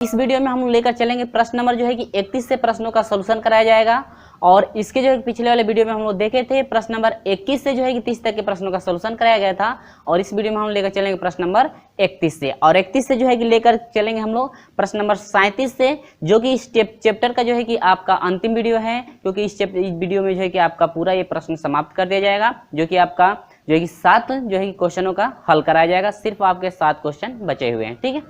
इस वीडियो में हम लेकर चलेंगे प्रश्न नंबर जो है कि 31 से प्रश्नों का सॉल्यूशन कराया जाएगा। और इसके जो है पिछले वाले वीडियो में हम लोग देखे थे प्रश्न नंबर 21 से जो है कि 30 तक के प्रश्नों का सॉल्यूशन कराया गया था। और इस वीडियो में हम लेकर चलेंगे प्रश्न नंबर 31 से, और 31 से जो है कि लेकर चलेंगे हम लोग प्रश्न नंबर 37 से, जो कि इस चैप्टर का जो है कि आपका अंतिम वीडियो है, क्योंकि इस वीडियो में जो है कि आपका पूरा ये प्रश्न समाप्त कर दिया जाएगा, जो कि आपका जो है कि 7 जो है कि क्वेश्चनों का हल कराया जाएगा। सिर्फ आपके 7 क्वेश्चन बचे हुए हैं, ठीक है।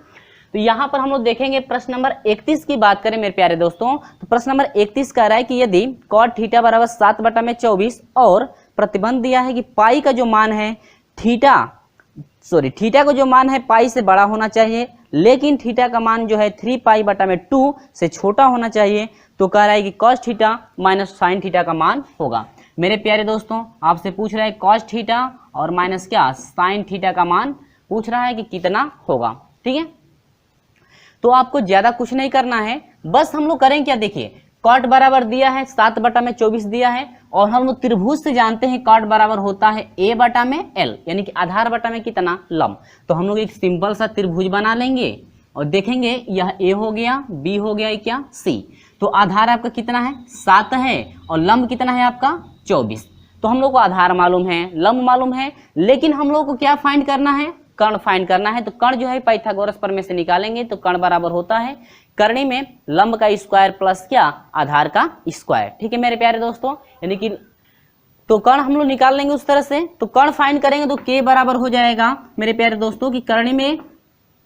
तो यहाँ पर हम लोग देखेंगे प्रश्न नंबर 31 की बात करें मेरे प्यारे दोस्तों, तो प्रश्न नंबर 31 कह रहा है कि यदि cot थीटा बराबर 7/24 और प्रतिबंध दिया है कि पाई का जो मान है थीटा को जो मान है पाई से बड़ा होना चाहिए, लेकिन थीटा का मान जो है 3π/2 से छोटा होना चाहिए, तो कह रहा है कि cos theta minus sine theta का मान होगा। मेरे प्यारे दोस्तों आपसे पूछ रहा है cos थीटा और माइनस क्या साइन थीटा का मान पूछ रहा है कि कितना होगा, ठीक है। तो आपको ज्यादा कुछ नहीं करना है, बस हम लोग करें क्या, देखिए cot बराबर दिया है 7/24 दिया है, और हम लोग त्रिभुज से जानते हैं cot बराबर होता है a/l, यानी कि आधार बटा में कितना लंब। तो हम लोग एक सिंपल सा त्रिभुज बना लेंगे और देखेंगे यह a हो गया, b हो गया, क्या c। तो आधार आपका कितना है 7 है और लंब कितना है आपका 24। तो हम लोग को आधार मालूम है, लंब मालूम है, लेकिन हम लोग को क्या फाइंड करना है, कर्ण फाइंड करना है। तो कर्ण जो है पाइथागोरस प्रमेय से निकालेंगे, तो कर्ण बराबर होता है करणी में लंब का स्क्वायर प्लस क्या आधार का स्क्वायर, ठीक है मेरे प्यारे दोस्तों। यानी कि तो कर्ण हम लोग निकाल लेंगे उस तरह से, तो कर्ण फाइंड करेंगे तो k बराबर हो जाएगा मेरे प्यारे दोस्तों कि करणी में,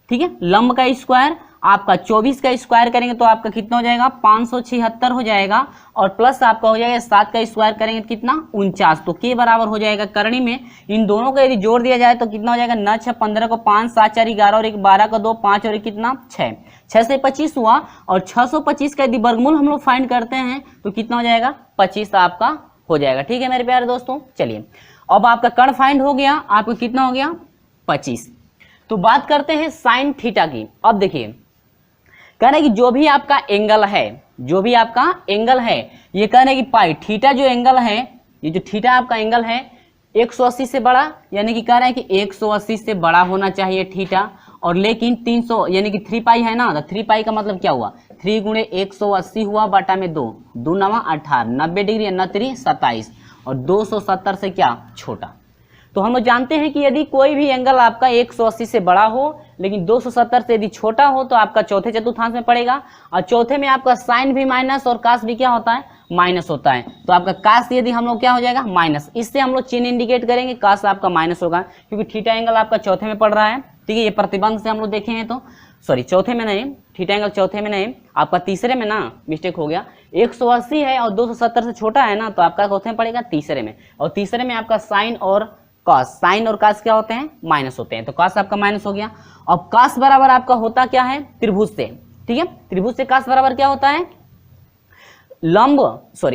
ठीक है, लंब का स्क्वायर आपका 24 का स्क्वायर करेंगे तो आपका कितना हो जाएगा 576 हो जाएगा, और प्लस आपका हो जाएगा 7 का स्क्वायर करेंगे तो कितना 49। तो k बराबर हो जाएगा करणी में, इन दोनों का यदि जोड़ दिया जाए तो कितना हो जाएगा 9 6 15 को 5 7 4 11 और 1 12 को 2 5 और 1 कितना 6 से 25 हुआ, और 625 का यदि वर्गमूल हम लोग फाइंड करते हैं तो कितना हो जाएगा 25 आपका हो जाएगा, ठीक है मेरे प्यारे दोस्तों। चलिए अब आपका कर्ण फाइंड हो गया, आपका कितना हो गया 25। तो बात करते हैं साइन थीटा की। अब देखिए कह रहे हैं कि जो भी आपका एंगल है, ये कह रहे हैं कि पाई थीटा जो एंगल है, ये जो थीटा आपका एंगल है 180 से बड़ा, यानी कि कह रहे हैं कि 180 से बड़ा होना चाहिए थीटा, और लेकिन 300 यानी कि 3π है ना, तो 3π का मतलब क्या हुआ 3 × 180 हुआ बटा में 2 2 9 18 90 डिग्री 9 27, और 270 से क्या छोटा। तो हम लोग जानते हैं कि यदि कोई भी एंगल आपका 180 से बड़ा हो लेकिन 270 से यदि छोटा हो तो आपका चौथे चतुर्थांश में पड़ेगा, और चौथे में आपका साइन भी माइनस और कास भी क्या होता है माइनस होता है। तो आपका कास यदि हम लोग क्या हो जाएगा माइनस, इससे हम लोग चिन्ह इंडिकेट करेंगे कास आपका माइनस होगा, क्योंकि थीटा एंगल आपका चौथे में पड़ रहा है, ठीक है। ये प्रतिबंध से हम लोग देखे हैं, तो सॉरी चौथे में नहीं, थीटा एंगल चौथे में नहीं, आपका तीसरे में ना मिस्टेक हो गया, 180 है और 270 से छोटा है ना, तो आपका चौथे में पड़ेगा तीसरे में, और तीसरे में आपका साइन और कॉस, साइन और कॉस क्या होते हैं माइनस होते हैं, तो कॉस आपका माइनस हो गया। अब कॉस बराबर आपका होता क्या है त्रिभुज से, ठीक है, त्रिभुज से कॉस बराबर क्या होता है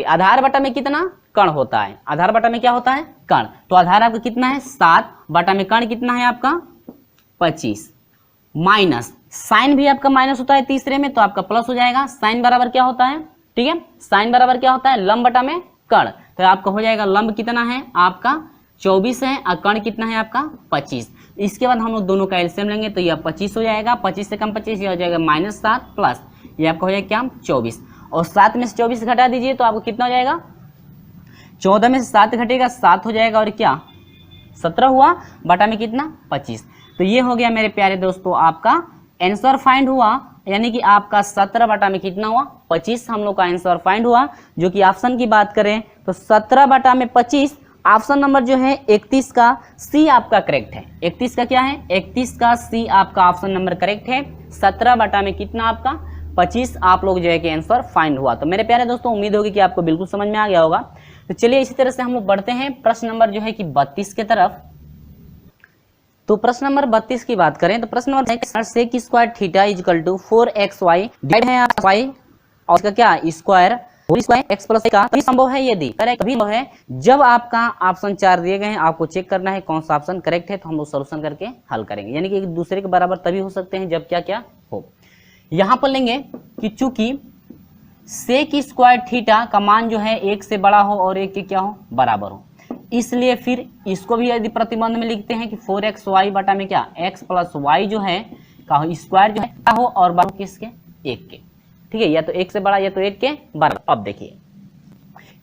आधार बटा में कितना कर्ण होता है, आधार बटा में क्या होता है कर्ण। तो आधार आपका कितना है 7 बटा में कर्ण कितना है आपका 25, माइनस साइन भी आपका माइनस होता है तीसरे में, तो आपका प्लस हो जाएगा। साइन बराबर क्या होता है, ठीक है, साइन बराबर क्या होता है लंब बटा में कर्ण, तो आपका हो जाएगा लंब कितना है आपका 24 है और कर्ण कितना है आपका 25। इसके बाद हम लोग दोनों का एलसीएम लेंगे तो यह 25 हो जाएगा, 25 से कम 25 यह हो जाएगा -7 प्लस ये आपका हो जाएगा क्या 24, और 7 में से 24 घटा दीजिए तो आपको कितना हो जाएगा 14 में से 7 घटेगा 7 हो जाएगा, और क्या 17 हुआ बटा में कितना 25। तो ये हो गया मेरे प्यारे दोस्तों आपका आंसर फाइंड हुआ, यानी कि आपका 17 बटा में कितना हुआ 25 हम लोग का आंसर फाइंड हुआ। जो कि ऑप्शन की बात करें तो 17 बटा में 25 ऑप्शन नंबर जो है 31 का सी आपका करेक्ट है। 31 का क्या है 31 का सी आपका ऑप्शन नंबर करेक्ट है। 17 बटा में कितना आपका 25 आप लोग जो है कि आंसर फाइंड हुआ। तो मेरे प्यारे दोस्तों उम्मीद होगी कि आपको बिल्कुल समझ में आ गया होगा। तो चलिए इसी तरह से हम लोग बढ़ते हैं प्रश्न नंबर जो है कि 32 के तरफ। तो प्रश्न नंबर 32 की बात करें तो प्रश्न number sec square theta equal to 4xy divide है y और इसका क्या स्क्वायर x प्लस का कभी संभव है यदि कभी संभव है जब आपका ऑप्शन 4 दिए गए हैं, आपको चेक करना है कौन सा ऑप्शन करेक्ट है, तो हम लोग सॉल्यूशन करके हल करेंगे। यानी कि एक दूसरे के बराबर तभी हो सकते हैं जब क्या क्या हो। यहां पर लेंगे कि चूंकि सेक स्क्वायर थीटा का मान जो है 1 से बड़ा हो और 1 के क्या हो बराबर हो, इसलिए फिर इसको भी यदि प्रतिबंध में लिखते हैं कि 4xy बटा में क्या x प्लस y जो है का हो स्क्वायर जो है क्या हो और बराबर किसके, 1 के। ठीक है, या तो 1 से बड़ा या तो 1 के बराबर। अब देखिए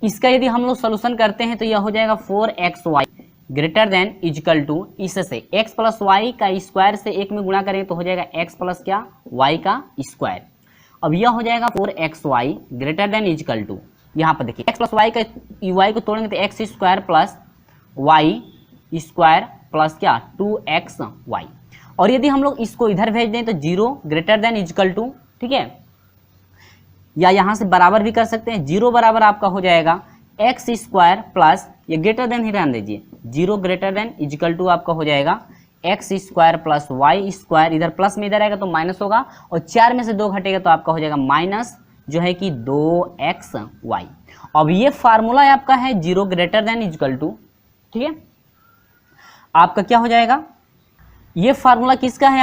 इसका यदि हम लोग सोल्यूशन करते हैं तो यह हो जाएगा 4xy greater than equal to, इससे x प्लस वाई का स्क्वायर से 1 में गुणा करेंगे तो हो जाएगा x प्लस क्या, y का स्क्वायर। अब यह हो जाएगा 4xy greater than equal to, यहाँ पर देखिए x प्लस वाई का y को तोड़ेंगे तो x square plus y square plus क्या 2xy। और यदि हम लोग इसको इधर भेज दें तो 0 ग्रेटर देन इक्वल टू, ठीक है, या यहाँ से बराबर भी कर सकते हैं, 0 बराबर आपका हो जाएगा एक्स स्क्वायर प्लस, ये ग्रेटर देन ही रहने दीजिए, 0 ग्रेटर देन इक्वल टू आपका हो जाएगा x square plus y square, इधर प्लस में इधर आएगा तो माइनस होगा, और 4 में से 2 घटेगा तो आपका हो जाएगा माइनस जो है कि 2xy। अब ये फार्मूला आपका है 0 ग्रेटर देन इक्वल टू, ठीक है, आपका क्या हो जाएगा, ये फार्मूला किसका है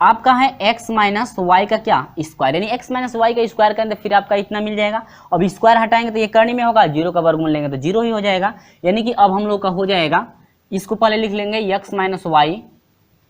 आपका है x माइनस वाई का क्या स्क्वायर, यानी x माइनस वाई का स्क्वायर करेंगे फिर आपका इतना मिल जाएगा। अब स्क्वायर हटाएंगे तो ये करनी में होगा, 0 का वर्गमूल लेंगे तो 0 ही हो जाएगा, यानी कि अब हम लोग का हो जाएगा, इसको पहले लिख लेंगे x माइनस वाई,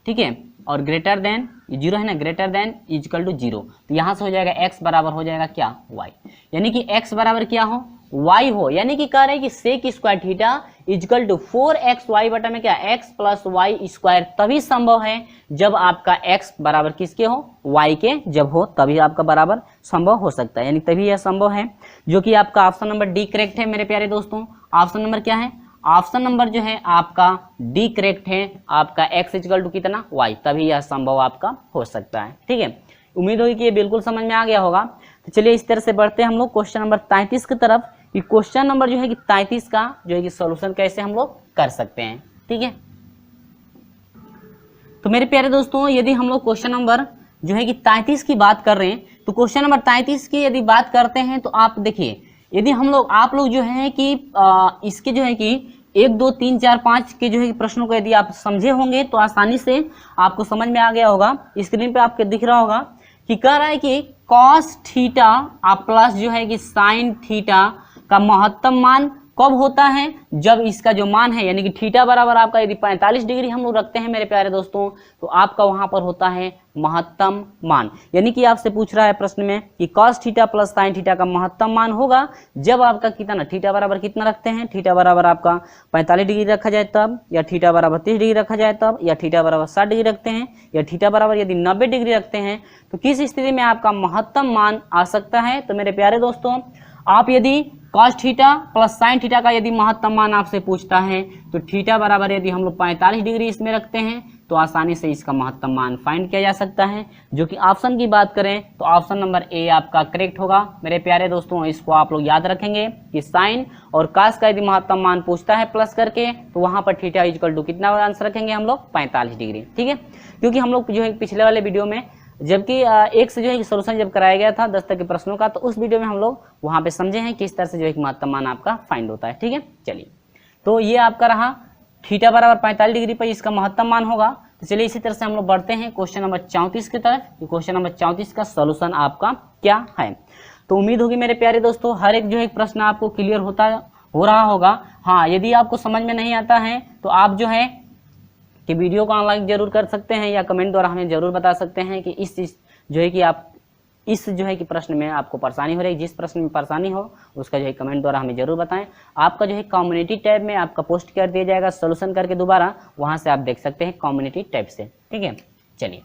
ठीक है, और ग्रेटर देन 0 है ना, ग्रेटर देन इक्वल टू 0, तो यहाँ से हो जाएगा x बराबर हो जाएगा क्या y, यानी कि x बराबर क्या हो y हो, यानी कि कह रहे हैं कि sec square theta equal to 4xy बटा में क्या x प्लस वाई स्क्वायर तभी संभव है जब आपका x बराबर किसके हो, y के जब हो तभी आपका बराबर संभव हो सकता है, यानी तभी यह संभव है, जो कि आपका ऑप्शन नंबर डी करेक्ट है मेरे प्यारे दोस्तों। ऑप्शन नंबर क्या है, ऑप्शन नंबर जो है आपका डी करेक्ट है, आपका x इक्वल टू कितना y, तभी यह संभव आपका हो सकता है। ठीक है, उम्मीद होगी कि ये बिल्कुल समझ में आ गया होगा। तो चलिए इस तरह से बढ़ते हैं हम लोग क्वेश्चन नंबर 33 की तरफ। ये क्वेश्चन नंबर जो है कि 33 का जो है कि सॉल्यूशन कैसे हम लोग कर सकते हैं। ठीक है, तो मेरे प्यारे दोस्तों यदि हम लोग क्वेश्चन नंबर जो है कि 33 की बात कर रहे हैं, तो क्वेश्चन नंबर 33 की यदि बात करते हैं तो आप देखिए, यदि हम लोग आप लोग जो है कि इसके जो है कि 1 2 3 4 5 के जो है प्रश्नों को यदि आप समझे होंगे तो आसानी से आपको समझ में आ गया होगा। स्क्रीन पे आपके दिख रहा होगा कि कह रहा है कि कॉस थीटा प्लस जो है कि साइन थीटा का महत्तम मान कब होता है, जब इसका जो मान है यानी कि थीटा बराबर आपका यदि 45 डिग्री हम लोग रखते हैं मेरे प्यारे दोस्तों, तो आपका वहां पर होता है महत्तम मान। यानी कि आपसे पूछ रहा है प्रश्न में कि cos theta plus sine theta का महत्तम मान होगा जब आपका कितना, थीटा बराबर कितना रखते हैं, थीटा बराबर आपका 45 डिग्री रखा जाए तब, या थीटा बराबर 30 डिग्री रखा जाए तब, या थीटा बराबर 60 डिग्री रखते हैं, या थीटा बराबर यदि 90 डिग्री रखते हैं, तो किस स्थिति में आपका महत्तम मान आ सकता है। तो मेरे प्यारे दोस्तों आप यदि cos theta plus sine theta का यदि महत्तम मान आपसे पूछता है तो थीटा बराबर यदि हम लोग 45 डिग्री इसमें रखते हैं तो आसानी से इसका महत्तम मान फाइंड किया जा सकता है, जो कि ऑप्शन की बात करें तो ऑप्शन नंबर ए आपका करेक्ट होगा। मेरे प्यारे दोस्तों इसको आप लोग याद रखेंगे कि साइन और कॉस का यदि महत्तम मान पूछता है प्लस करके तो वहां पर थीटा इक्वल टू कितना आंसर रखेंगे हम लोग 45 डिग्री। ठीक है, क्योंकि हम लोग जो है पिछले वाले वीडियो में जबकि एक से जो है सोल्यूशन जब कराया गया था 10 तक के प्रश्नों का, तो उस वीडियो में हम लोग वहां पे समझे हैं किस तरह से जो है महत्तम मान आपका फाइंड होता है। ठीक है, चलिए तो ये आपका रहा थीटा बराबर 45 डिग्री पर इसका महत्तम मान होगा। तो चलिए इसी तरह से हम लोग बढ़ते हैं क्वेश्चन नंबर 34 की तरफ। क्वेश्चन नंबर 34 का सोल्यूशन आपका क्या है। तो उम्मीद होगी मेरे प्यारे दोस्तों हर एक जो है प्रश्न आपको क्लियर हो रहा होगा। हाँ, यदि आपको समझ में नहीं आता है तो आप जो है कि वीडियो को ऑनलाइन जरूर कर सकते हैं या कमेंट द्वारा हमें जरूर बता सकते हैं कि इस जो है कि आप इस जो है कि प्रश्न में आपको परेशानी हो रही है, जिस प्रश्न में परेशानी हो उसका जो है कमेंट द्वारा हमें जरूर बताएं। आपका जो है कम्युनिटी टैब में आपका पोस्ट कर दिया जाएगा सोल्यूशन करके दोबारा, वहां से आप देख सकते हैं कम्युनिटी टैब से। ठीक है, चलिए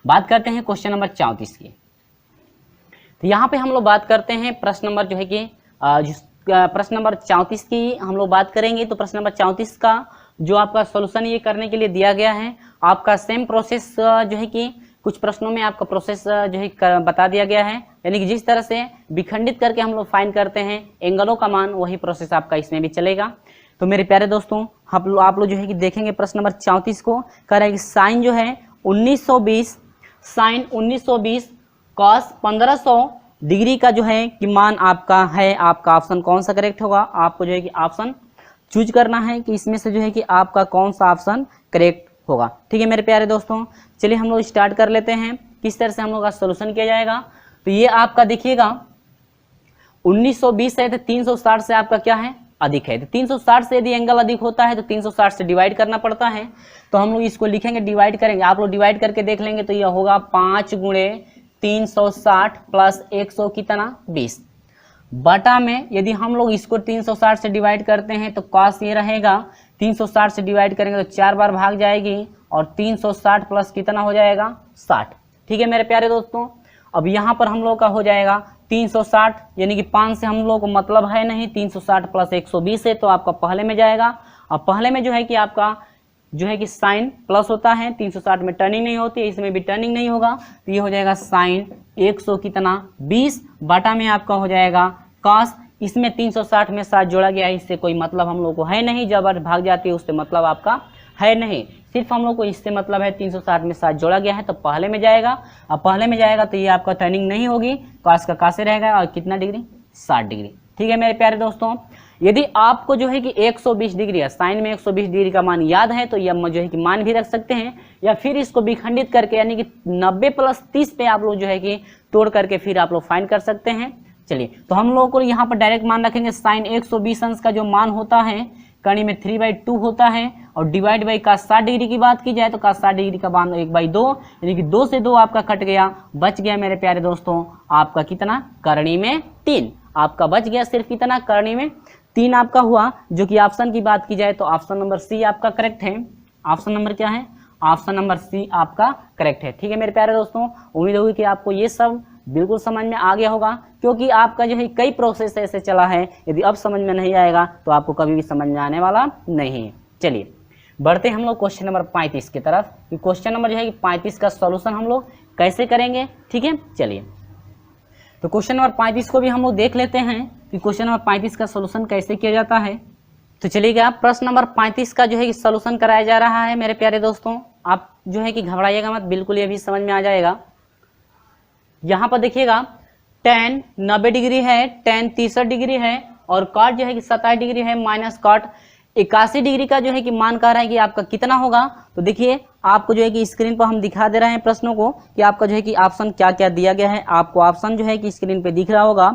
बात करते हैं क्वेश्चन नंबर 34 की। तो यहाँ पे हम लोग बात करते हैं प्रश्न नंबर जो है कि प्रश्न नंबर 34 की हम लोग बात करेंगे। तो प्रश्न नंबर 34 का जो आपका सॉल्यूशन ये करने के लिए दिया गया है, आपका सेम प्रोसेस जो है कि कुछ प्रश्नों में आपका प्रोसेस जो है बता दिया गया है, यानी कि जिस तरह से विखंडित करके हम लोग फाइंड करते हैं एंगलों का मान, वही प्रोसेस आपका इसमें भी चलेगा। तो मेरे प्यारे दोस्तों आप लोग जो है कि देखेंगे प्रश्न नंबर 34 को, कह रहा है कि साइन जो है 1920 साइन 1920 कॉस 1500 डिग्री का जो है कि मान आपका है, आपका ऑप्शन कौन सा करेक्ट होगा। आपको जो है कि ऑप्शन चूज करना है कि इसमें से जो है कि आपका कौन सा ऑप्शन करेक्ट होगा। ठीक है मेरे प्यारे दोस्तों, चलिए हम लोग स्टार्ट कर लेते हैं किस तरह से हम लोग का सोल्यूशन किया जाएगा। तो ये आपका देखिएगा 1920 है तो 360 से आपका क्या है अधिक है। तो 360 से यदि एंगल अधिक होता है तो 360 से डिवाइड करना पड़ता है। तो हम लोग इसको लिखेंगे, डिवाइड करेंगे, आप लोग डिवाइड करके देख लेंगे तो यह होगा 5 गुणे 360 प्लस 100 कितना 20 बटा में, यदि हम लोग इसको 360 से डिवाइड करते हैं तो कॉस ये रहेगा 360 से डिवाइड करेंगे तो 4 बार भाग जाएगी और 360 प्लस कितना हो जाएगा 60। ठीक है मेरे प्यारे दोस्तों, अब यहाँ पर हम लोग का हो जाएगा 360 यानी कि 5 से हम लोग को मतलब है नहीं, 360 प्लस 120 है तो आपका पहले में जाएगा। और पहले में जो है कि आपका जो है कि साइन प्लस होता है, 360 में टर्निंग नहीं होती है, इसमें भी टर्निंग नहीं होगा, तो ये हो जाएगा साइन 100 कितना 20 बटा में आपका हो जाएगा कॉस। इसमें 360 में 7 जोड़ा गया है, इससे कोई मतलब हम लोग को है नहीं, जब भाग जाती है उससे मतलब आपका है नहीं, सिर्फ हम लोग को इससे मतलब है 360 में 7 जोड़ा गया है तो पहले में जाएगा। अब पहले में जाएगा तो ये आपका टर्निंग नहीं होगी, कॉस का कासे रहेगा और कितना डिग्री 60 डिग्री। ठीक है मेरे प्यारे दोस्तों, यदि आपको जो है कि 120 डिग्री है, साइन में 120 डिग्री का मान याद है तो यह जो है कि मान भी रख सकते हैं, या फिर इसको विखंडित करके यानी कि 90 प्लस 30 पे आप लोग जो है कि तोड़ करके फिर आप लोग फाइंड कर सकते हैं। चलिए तो हम लोगों को यहाँ पर डायरेक्ट मान रखेंगे, साइन 120 अंश का जो मान होता है कड़ी में 3/2 होता है, और डिवाइड बाई का 60 डिग्री की बात की जाए तो का 60 डिग्री का मान 1/2 यानी कि 2 से 2 आपका कट गया, बच गया मेरे प्यारे दोस्तों आपका कितना करणी में 3, आपका बच गया सिर्फ कितना करणी में 3 आपका हुआ, जो कि ऑप्शन की बात की जाए तो ऑप्शन नंबर सी आपका करेक्ट है। ऑप्शन नंबर क्या है, ऑप्शन नंबर सी आपका करेक्ट है। ठीक है मेरे प्यारे दोस्तों, उम्मीद होगी कि आपको ये सब बिल्कुल समझ में आ गया होगा, क्योंकि आपका जो है कई प्रोसेस ऐसे चला है, यदि अब समझ में नहीं आएगा तो आपको कभी भी समझ में आने वाला नहीं। चलिए बढ़ते हम लोग क्वेश्चन नंबर 35 की तरफ, कि क्वेश्चन नंबर जो है कि 35 का सॉल्यूशन हम लोग कैसे करेंगे। ठीक है चलिए तो क्वेश्चन नंबर 35 को भी हम लोग देख लेते हैं कि क्वेश्चन नंबर 35 का सॉल्यूशन कैसे किया जाता है। तो चलिएगा प्रश्न नंबर 35 का जो है कि सॉल्यूशन कराया जा रहा है मेरे प्यारे दोस्तों, आप जो है कि घबराइएगा मत, बिल्कुल ये भी समझ में आ जाएगा। यहाँ पर देखिएगा tan 90 डिग्री है, tan 63 डिग्री है, और कॉट जो है कि 27 डिग्री है, माइनस कॉट 81 डिग्री का जो है कि मान कह रहा है कि आपका कितना होगा। तो देखिए आपको जो है कि स्क्रीन पर हम दिखा दे रहे हैं प्रश्नों को कि आपका जो है कि ऑप्शन क्या क्या दिया गया है, आपको ऑप्शन जो है कि स्क्रीन पे दिख रहा होगा।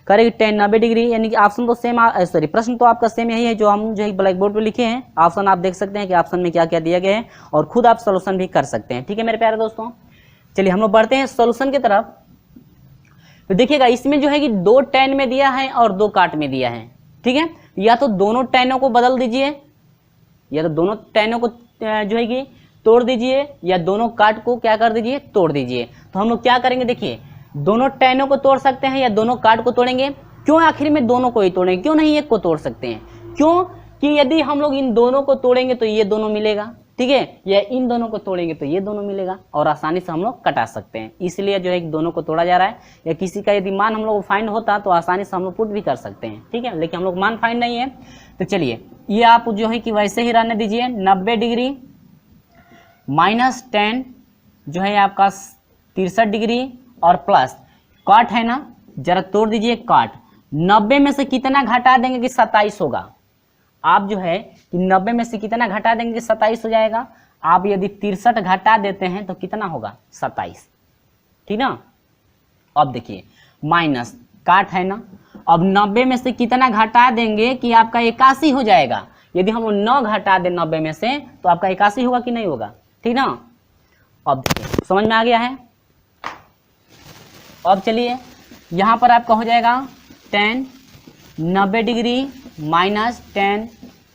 करेक्ट tan 90 डिग्री यानी कि ऑप्शन तो सेम, सॉरी प्रश्न तो आपका सेम यही है जो हम जो है ब्लैक बोर्ड पे लिखे हैं। ऑप्शन आप देख सकते हैं कि ऑप्शन में क्या क्या दिया गया है, और खुद आप सोल्यूशन भी कर सकते हैं। ठीक है मेरे प्यारे दोस्तों, चलिए हम लोग बढ़ते हैं सोल्यूशन की तरफ। तो देखिएगा इसमें जो है कि 2 tan में दिया है और 2 काट में दिया है। ठीक है, या तो दोनों टैनों को बदल दीजिए, या तो दोनों टैनों को जो है कि तोड़ दीजिए, या दोनों काट को क्या कर दीजिए तोड़ दीजिए। तो हम लोग क्या करेंगे, देखिए दोनों टैनों को तोड़ सकते हैं या दोनों काट को तोड़ेंगे। क्यों आखिर में दोनों को ही तोड़ेंगे, क्यों नहीं एक को तोड़ सकते हैं? क्यों कि यदि हम लोग इन दोनों को तोड़ेंगे तो ये दोनों मिलेगा, ठीक है, या इन दोनों को तोड़ेंगे तो ये दोनों मिलेगा, और आसानी से हम लोग कटा सकते हैं। इसलिए जो है दोनों को तोड़ा जा रहा है, या किसी का यदि मान हम लोग फाइंड होता तो आसानी से हम लोग पुट भी कर सकते हैं। ठीक है, लेकिन हम लोग मान फाइंड नहीं है। तो चलिए ये आप जो है कि वैसे ही रहने दीजिए, 90 डिग्री माइनस tan जो है आपका 63 डिग्री और प्लस कॉट है ना, जरा तोड़ दीजिए कॉट। 90 में से कितना घटा देंगे कि 27 होगा। आप जो है कि 90 में से कितना घटा देंगे कि 27 हो जाएगा। आप यदि 63 घटा देते हैं तो कितना होगा 27, ठीक ना। अब देखिए माइनस काट है ना, अब 90 में से कितना घटा देंगे कि आपका 81 हो जाएगा। यदि हम 9 घटा दें 90 में से तो आपका 81 होगा कि नहीं होगा, ठीक ना। अब देखिए समझ में आ गया है। अब चलिए यहाँ पर आपका हो जाएगा tan 90 degree minus tan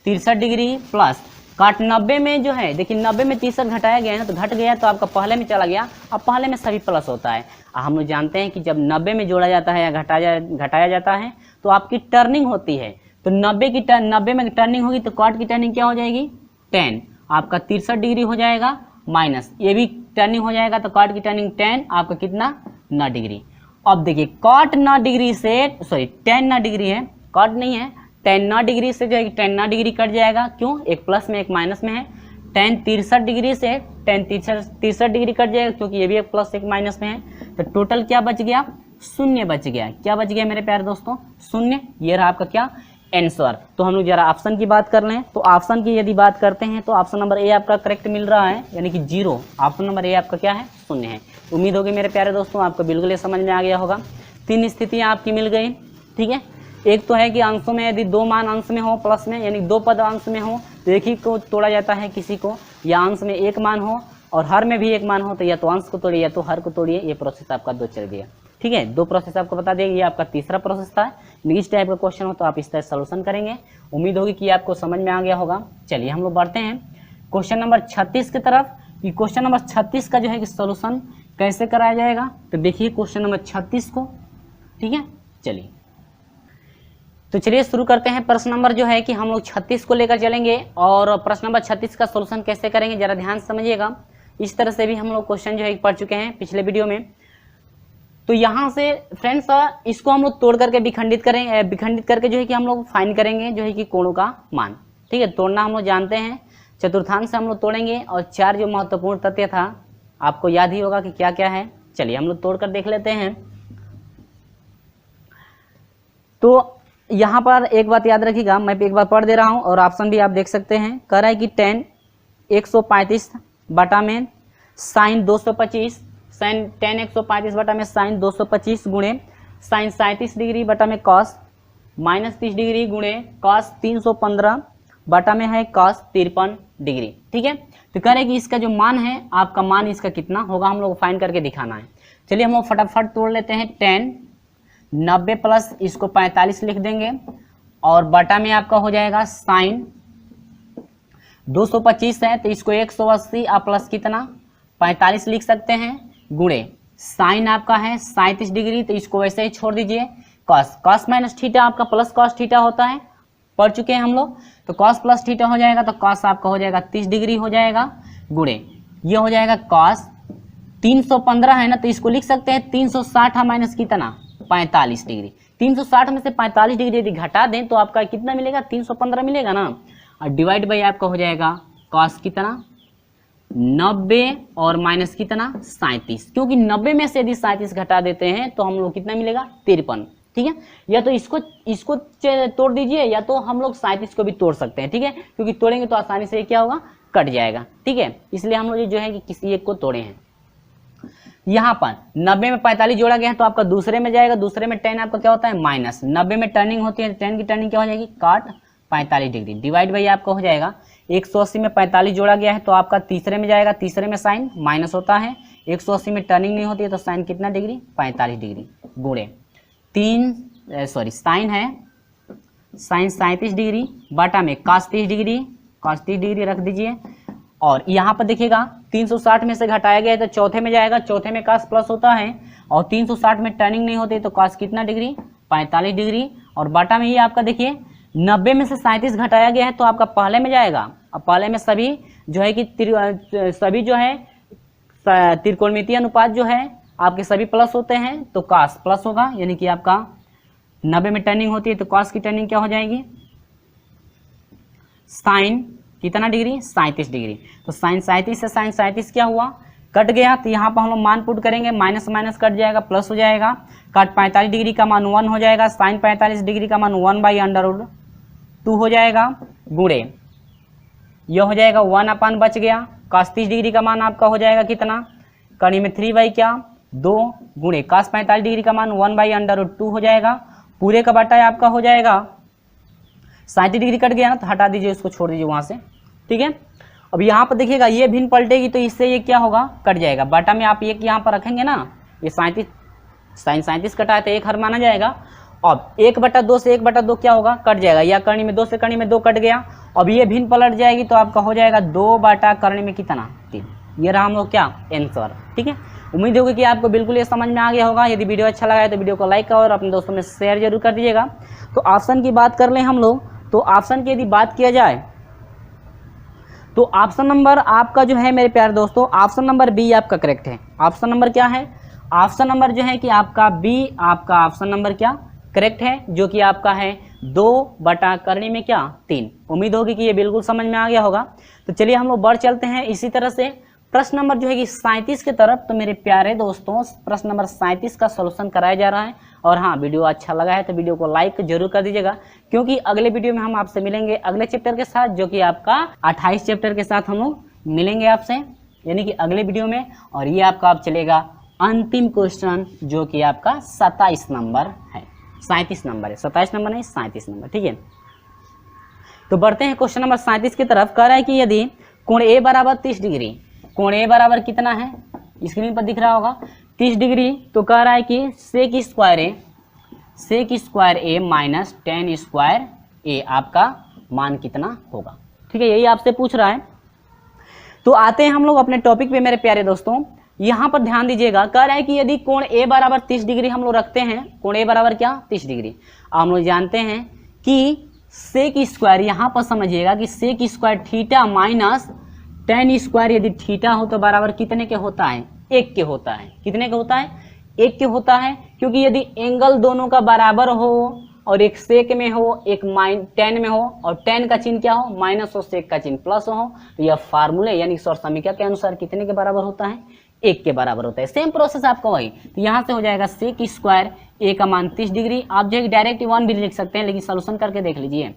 63 degree plus काट 90 में जो है, देखिए 90 में 63 घटाया गया है ना, तो घट गया तो आपका पहले में चला गया। अब पहले में सभी प्लस होता है। हम लोग जानते हैं कि जब 90 में जोड़ा जाता है या घटाया जाता है तो आपकी टर्निंग होती है। तो 90 में टर्निंग होगी तो कॉट की टर्निंग क्या हो जाएगी, tan आपका 63 डिग्री हो जाएगा, माइनस ये भी टर्निंग हो जाएगा तो कॉट की टर्निंग tan आपका कितना 9 डिग्री। अब देखिए कॉट 9 डिग्री से, सॉरी tan 9 डिग्री है, कॉट नहीं है, tan 9 डिग्री से जो है tan 9 डिग्री कट जाएगा। क्यों, एक प्लस में एक माइनस में है। tan 63 डिग्री से tan 63 डिग्री कट जाएगा, क्योंकि ये भी एक प्लस एक माइनस में है। तो टोटल क्या बच गया, शून्य बच गया। क्या बच गया मेरे प्यारे दोस्तों, शून्य। ये रहा आपका क्या आंसर। तो हम लोग जरा ऑप्शन की बात कर लें, तो ऑप्शन की यदि बात करते हैं तो ऑप्शन नंबर ए आपका करेक्ट मिल रहा है, यानी कि 0। ऑप्शन नंबर ए आपका क्या है, शून्य है। उम्मीद होगी मेरे प्यारे दोस्तों आपको बिल्कुल ये समझ में आ गया होगा। 3 स्थितियां आपकी मिल गई, ठीक है। एक तो है कि अंशों में यदि 2 मान अंश में हो प्लस में, यानी 2 पद अंश में हो तो एक ही को तोड़ा जाता है किसी को, या अंश में 1 मान हो और हर में भी 1 मान हो तो या तो अंश को तोड़िए या तो हर को तोड़िए। ये प्रोसेस आपका 2 चल गया। ठीक है, 2 प्रोसेस आपको बता देंगे। ये आपका तीसरा प्रोसेस था। इस टाइप का क्वेश्चन हो तो आप इस तरह सोल्यूशन करेंगे। उम्मीद होगी कि आपको समझ में आ गया होगा। चलिए हम लोग बढ़ते हैं क्वेश्चन नंबर 36 की तरफ। कि क्वेश्चन नंबर 36 का जो है कि सोल्यूशन कैसे कराया जाएगा, तो देखिए क्वेश्चन नंबर 36 को। ठीक है, चलिए तो चलिए शुरू करते हैं। प्रश्न नंबर जो है कि हम लोग 36 को लेकर चलेंगे और प्रश्न नंबर 36 का सोल्यूशन कैसे करेंगे जरा ध्यान से समझिएगा। इस तरह से भी हम लोग क्वेश्चन जो है पढ़ चुके हैं पिछले वीडियो में। तो यहाँ से फ्रेंड्स इसको हम लोग तोड़ करके विखंडित करेंगे, विखंडित करके जो है कि हम लोग फाइंड करेंगे जो है कि कोणों का मान। ठीक है, तोड़ना हम लोग जानते हैं, चतुर्थांश से हम लोग तोड़ेंगे और 4 जो महत्वपूर्ण तथ्य था आपको याद ही होगा कि क्या क्या है। चलिए हम लोग तोड़कर देख लेते हैं। तो यहाँ पर एक बात याद रखिएगा, मैं एक बार पढ़ दे रहा हूँ और ऑप्शन भी आप देख सकते हैं। कह रहा है कि tan 135 बटा में साइन 225, tan 135 बटा में साइन 225 गुणे साइन 37 डिग्री बटा में कॉस -30 डिग्री गुणे कॉस 315 बटा में है कॉस 53 डिग्री। ठीक है, तो कह रहे कि इसका जो मान है आपका मान इसका कितना होगा हम लोग फाइंड करके दिखाना है। चलिए हम लोग फटाफट तोड़ लेते हैं। tan 90 प्लस इसको 45 लिख देंगे और बटा में आपका हो जाएगा साइन 225 है तो इसको 180 और प्लस कितना 45 लिख सकते हैं गुणे साइन आपका है 37 डिग्री तो इसको वैसे ही छोड़ दीजिए। कॉस माइनस थीटा आपका प्लस कॉस थीटा होता है, पढ़ चुके हैं हम लोग। तो कॉस प्लस थीटा हो जाएगा तो कॉस आपका हो जाएगा 30 डिग्री हो जाएगा गुणे ये हो जाएगा कॉस 315 है ना तो इसको लिख सकते हैं 360 माइनस कितना 45 डिग्री। 360 में से 45 डिग्री यदि घटा दें तो आपका कितना मिलेगा 315 मिलेगा ना, और डिवाइड बाई आपका हो जाएगा कॉस कितना 90 और माइनस कितना 37, क्योंकि 90 में से यदि 37 घटा देते हैं तो हम लोग कितना मिलेगा 53। ठीक है, या तो इसको तोड़ दीजिए या तो हम लोग 37 को भी तोड़ सकते हैं। ठीक है, क्योंकि तोड़ेंगे तो आसानी से क्या होगा कट जाएगा। ठीक है, इसलिए हम लोग जो है कि किसी एक को तोड़े हैं। यहाँ पर 90 में 45 जोड़ा गया है तो आपका दूसरे में जाएगा, दूसरे में tan आपका क्या होता है माइनस 90 में टर्निंग होती है, tan की टर्निंग क्या हो जाएगी काट 45 डिग्री डिवाइड बाई आपका हो जाएगा 180 में 45 जोड़ा गया है तो आपका तीसरे में जाएगा, तीसरे में साइन माइनस होता है, 180 में टर्निंग नहीं होती है तो साइन कितना डिग्री 45 डिग्री गुणे साइन है साइन 37 डिग्री बटा में cos 30 डिग्री रख दीजिए। और यहाँ पर देखिएगा 360 में से घटाया गया है तो चौथे में जाएगा, चौथे में cos प्लस होता है और 360 में टर्निंग नहीं होती तो cos कितना डिग्री 45 डिग्री और बटा में ये आपका देखिए 90 में से 37 घटाया गया है तो आपका पहले में जाएगा। अब पहले में सभी जो है कि सभी जो है त्रिकोणमितीय अनुपात जो है आपके सभी प्लस होते हैं तो cos प्लस होगा, यानी कि आपका 90 में टर्निंग होती है तो cos की टर्निंग क्या हो जाएगी साइन कितना डिग्री 37 डिग्री। तो साइन 37 से साइन 37 क्या हुआ कट गया, तो यहाँ पर हम लोग मान पुट करेंगे, माइनस माइनस कट जाएगा प्लस हो जाएगा, कट 45 डिग्री का मान 1 हो जाएगा, साइन 45 डिग्री का मान 1/√2 हो जाएगा गुणे यह हो जाएगा 1 अपान बच गया, cos 30 डिग्री का मान आपका हो जाएगा कितना कड़ी में 3/2 गुणे cos 45 डिग्री का मान 1/√2 हो जाएगा, पूरे का बटा आपका हो जाएगा 37 डिग्री कट गया ना तो हटा दीजिए, उसको छोड़ दीजिए वहां से। ठीक है, अब यहाँ पर देखिएगा ये भिन्न पलटेगी तो इससे ये क्या होगा कट जाएगा, बटा में आप एक यहाँ पर रखेंगे ना, ये 37 साइन 37 कटा है तो एक हर माना जाएगा। अब 1/2 से 1/2 क्या होगा कट जाएगा, या करनी में 2 से करनी में 2 कट गया। अब ये भिन्न पलट जाएगी तो आपका हो जाएगा 2 बटा करनी में कितना 3। ये रहा हम लोग क्या आंसर। ठीक है, उम्मीद होगी कि आपको बिल्कुल ये समझ में आ गया होगा। यदि वीडियो अच्छा लगा है तो वीडियो को लाइक और अपने दोस्तों में शेयर जरूर कर दीजिएगा। तो ऑप्शन की बात कर लें हम लोग, तो ऑप्शन की यदि बात किया जाए तो ऑप्शन नंबर आपका जो है मेरे प्यारे दोस्तों ऑप्शन नंबर बी आपका करेक्ट है। ऑप्शन नंबर क्या है, ऑप्शन नंबर जो है कि आपका बी, आपका ऑप्शन नंबर क्या करेक्ट है, जो कि आपका है 2 बटा करने में क्या 3। उम्मीद होगी कि ये बिल्कुल समझ में आ गया होगा। तो चलिए हम लोग बढ़ चलते हैं इसी तरह से प्रश्न नंबर जो है कि 37 की तरफ। तो मेरे प्यारे दोस्तों प्रश्न नंबर 37 का सॉल्यूशन कराया जा रहा है। और हाँ, वीडियो अच्छा लगा है तो वीडियो को लाइक जरूर कर दीजिएगा, क्योंकि अगले वीडियो में हम आपसे मिलेंगे अगले चैप्टर के साथ, जो कि आपका 28 चैप्टर के साथ हम लोग मिलेंगे आपसे, यानी कि अगले वीडियो में। और ये आपका अब चलेगा अंतिम क्वेश्चन, जो कि आपका 27 नंबर है। 37 नंबर है, 27 नंबर नहीं 37 नंबर, ठीक है। तो बढ़ते हैं क्वेश्चन नंबर 37 की तरफ। कह रहा है कि यदि कोण ए बराबर 30 डिग्री, कोण ए बराबर कितना है, स्क्रीन पर दिख रहा होगा 30 डिग्री, तो कह रहा है कि सेक स्क्वायर ए माइनस टेन स्क्वायर ए आपका मान कितना होगा, ठीक है, यही आपसे पूछ रहा है। तो आते हैं हम लोग अपने टॉपिक पे मेरे प्यारे दोस्तों। यहाँ पर ध्यान दीजिएगा, कह रहा है कि यदि कोण ए बराबर 30 डिग्री हम लोग रखते हैं, कोण ए बराबर क्या 30 डिग्री, हम लोग जानते हैं कि सेक स्क्वायर, यहाँ पर समझिएगा कि sec square theta minus tan square यदि थीटा हो तो बराबर कितने के होता है, 1 के होता है। कितने का होता है, 1 के होता है, क्योंकि यदि एंगल दोनों का बराबर हो और एक सेक में हो एक टेन में हो और टेन का चिन्ह क्या हो माइनस हो, सेक का चिन्ह प्लस हो, तो यह फार्मूले यानी सौर समीकरण के अनुसार कितने के बराबर होता है, 1 के बराबर होता है। सेम प्रोसेस आपका वही, तो यहाँ से हो जाएगा सेक स्क्वायर ए का मान 30 डिग्री, आप जो है डायरेक्ट 1 भी लिख सकते हैं, लेकिन सोल्यूशन करके देख लीजिए।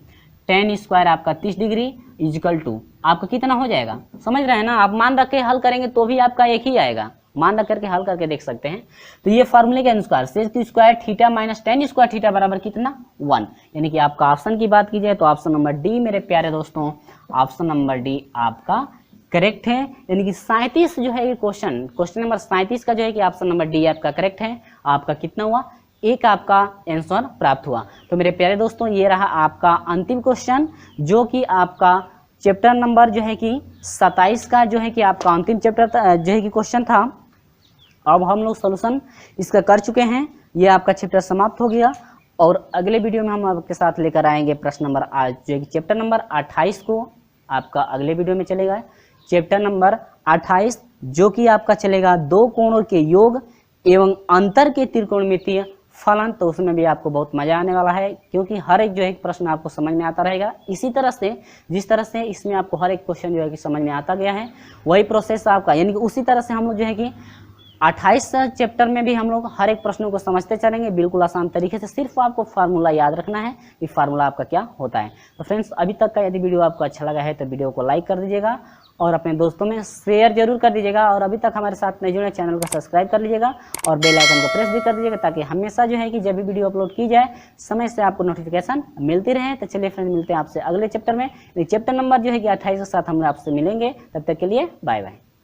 टेन स्क्वायर आपका 30 डिग्री इजिकल टू आपका कितना हो जाएगा, समझ रहे हैं ना, आप मान रख के हल करेंगे तो भी आपका एक ही आएगा, मान रख करके हल करके देख सकते हैं। तो ये फार्मूले के अनुसार sec square theta minus tan square theta बराबर कितना 1, यानी कि आपका ऑप्शन की बात की जाए तो ऑप्शन नंबर डी मेरे प्यारे दोस्तों, ऑप्शन नंबर डी आपका करेक्ट है। यानी कि 37 जो है ये क्वेश्चन नंबर 37 का जो है कि ऑप्शन नंबर डी आपका करेक्ट है। आपका कितना हुआ, एक आपका आंसर प्राप्त हुआ। तो मेरे प्यारे दोस्तों ये रहा आपका अंतिम क्वेश्चन, जो कि आपका चैप्टर नंबर जो है कि 27 का जो है कि आपका अंतिम चैप्टर जो है कि क्वेश्चन था। अब हम लोग सोल्यूशन इसका कर चुके हैं, ये आपका चैप्टर समाप्त हो गया और अगले वीडियो में हम आपके साथ लेकर आएंगे प्रश्न नंबर आज जो है कि चैप्टर नंबर 28 को आपका अगले वीडियो में चलेगा। चैप्टर नंबर 28 जो कि आपका चलेगा दो कोणों के योग एवं अंतर के त्रिकोणमितीय फलन, तो उसमें भी आपको बहुत मजा आने वाला है, क्योंकि हर एक जो है प्रश्न आपको समझ में आता रहेगा। इसी तरह से जिस तरह से इसमें आपको हर एक क्वेश्चन जो है कि समझ में आता गया है, वही प्रोसेस आपका, यानी कि उसी तरह से हम लोग जो है कि 28 चैप्टर में भी हम लोग हर एक प्रश्नों को समझते चलेंगे बिल्कुल आसान तरीके से। सिर्फ आपको फार्मूला याद रखना है कि फार्मूला आपका क्या होता है। तो फ्रेंड्स अभी तक का यदि वीडियो आपको अच्छा लगा है तो वीडियो को लाइक कर दीजिएगा और अपने दोस्तों में शेयर जरूर कर दीजिएगा, और अभी तक हमारे साथ नहीं जुड़े चैनल को सब्सक्राइब कर लीजिएगा और बेल आइकन को प्रेस भी कर दीजिएगा, ताकि हमेशा जो है कि जब भी वीडियो अपलोड की जाए समय से आपको नोटिफिकेशन मिलती रहे। तो चलिए फ्रेंड्स मिलते हैं आपसे अगले चैप्टर में। चैप्टर नंबर जो है कि 28 के साथ हम आपसे मिलेंगे, तब तक के लिए बाय बाय।